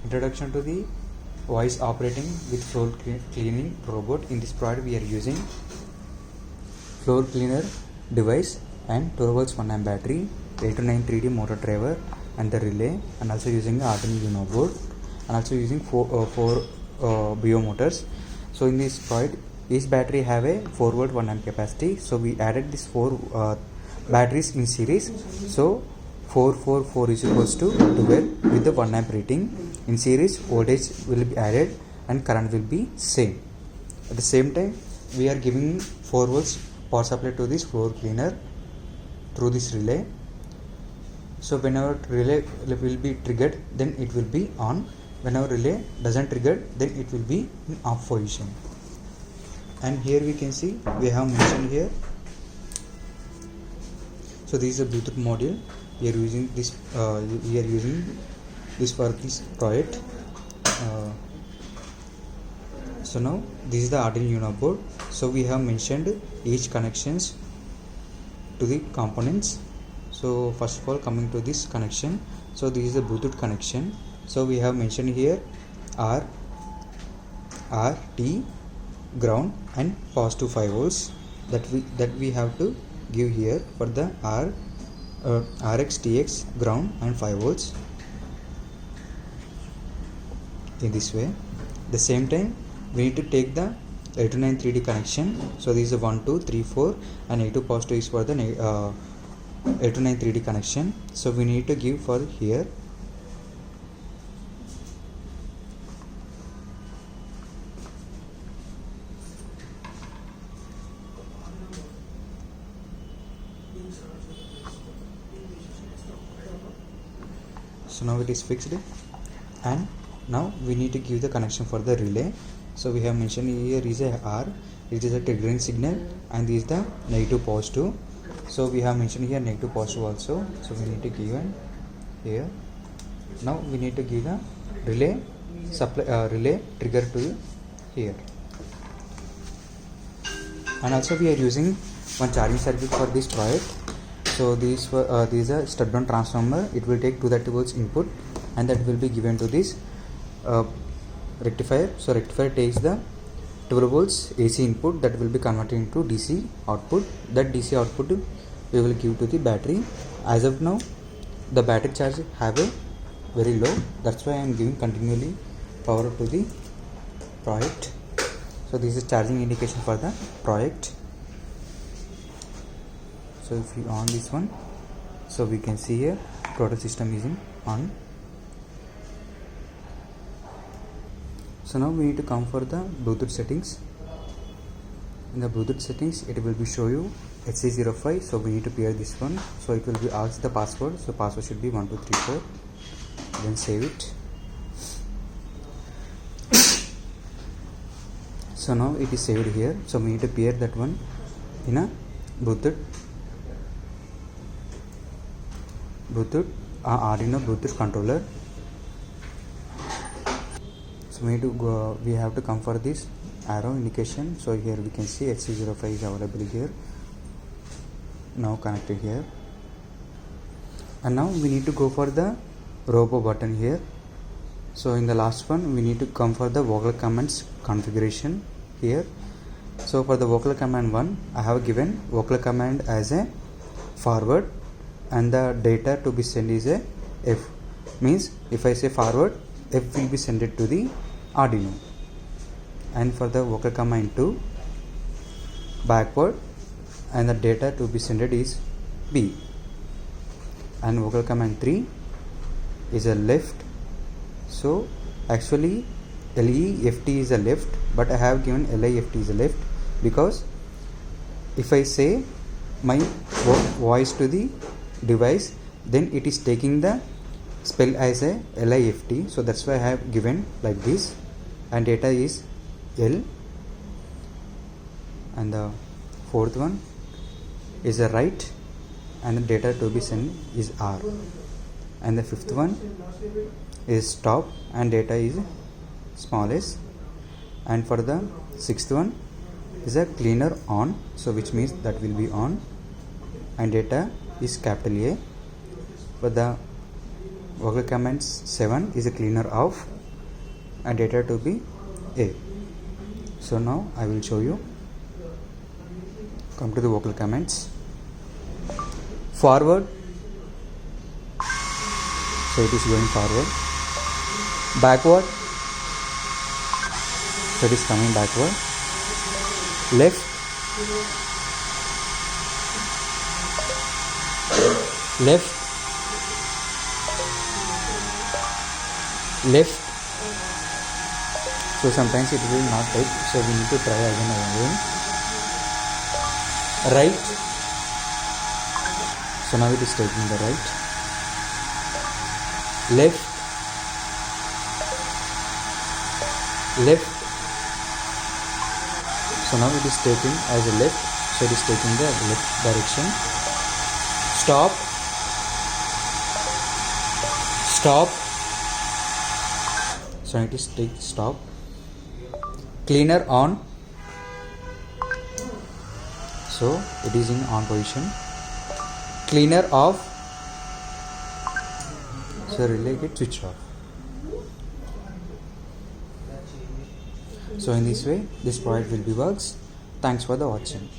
Introduction to the voice operating with floor cleaning robot. In this product we are using floor cleaner device and 12 volts 1 amp battery, 829 3D motor driver and the relay, and also using the Arduino Uno board, and also using four BO motors. So in this product each battery have a 4 volt 1 amp capacity, so we added these four batteries in series. So 4 is equals to 12 with the 1 amp rating. In series voltage will be added and current will be same. At the same time we are giving 4 volts power supply to this floor cleaner through this relay. So whenever relay will be triggered, then it will be on. Whenever relay doesn't trigger, then it will be in off position. And here we can see we have mentioned here. So this is a Bluetooth module. We are using this. For this project. So now this is the Arduino Uno board. So we have mentioned each connections to the components. So first of all, coming to this connection, so this is the Bluetooth connection. So we have mentioned here R, T, ground and positive 5 volts that we have to give here for the RX, TX, ground and 5 volts in this way. The same time we need to take the 829 3D connection. So this is a 1, 2, 3, 4 and A2 positive is for the 829 3D connection. So we need to give for here. So now it is fixed, and now we need to give the connection for the relay. So we have mentioned here is a R, it is a triggering signal, and this is the negative positive. So we have mentioned here negative positive also. So we need to give it here. Now we need to give the relay supply relay trigger to here. And also we are using one charging circuit for this project. So this is a step-down transformer. It will take 230 volts input and that will be given to this rectifier. So rectifier takes the 12 volts AC input that will be converted into DC output. That DC output we will give to the battery. As of now the battery charge have a very low, that's why I am giving continually power to the project. So this is charging indication for the project. So if we on this one, so we can see here total system is in on. So now we need to come for the Bluetooth settings. In the Bluetooth settings it will be show you HC05. So we need to pair this one. So it will be ask the password. So password should be 1234. Then save it. So now it is saved here. So we need to pair that one in a Bluetooth Arduino Bluetooth controller. So we need to go, we have to come for this arrow indication. So here we can see HC05 is available here, now connected here. And now we need to go for the robo button here. So in the last one we need to come for the vocal commands configuration here. So for the vocal command 1, I have given vocal command as a forward and the data to be sent is a F. Means if I say forward, F will be sent it to the Arduino. And for the vocal command 2, backward and the data to be sent is B. And vocal command 3 is a left. So actually LEFT is a left, but I have given LIFT is a left because if I say my voice to the device, then it is taking the spell as a LIFT. So that's why I have given like this, and data is L. And the fourth one is a right and the data to be sent is R. And the fifth one is stop and data is small s. And for the sixth one is a cleaner on, so which means that will be on, and data is capital A. For the vocal commands 7 is a cleaner off and data to be A. So now I will show you. Come to the vocal commands. Forward, so it is going forward. Backward, so it is coming backward. Left, left, left. So sometimes it will not take, so we need to try again and again. Right, so now it is taking the right. Left, left, so now it is taking as a left, so it is taking the left direction. Stop, stop, so it is take stop. Cleaner on, so it is in on position. Cleaner off, so relay get switched off. So in this way this product will be works. Thanks for the watching.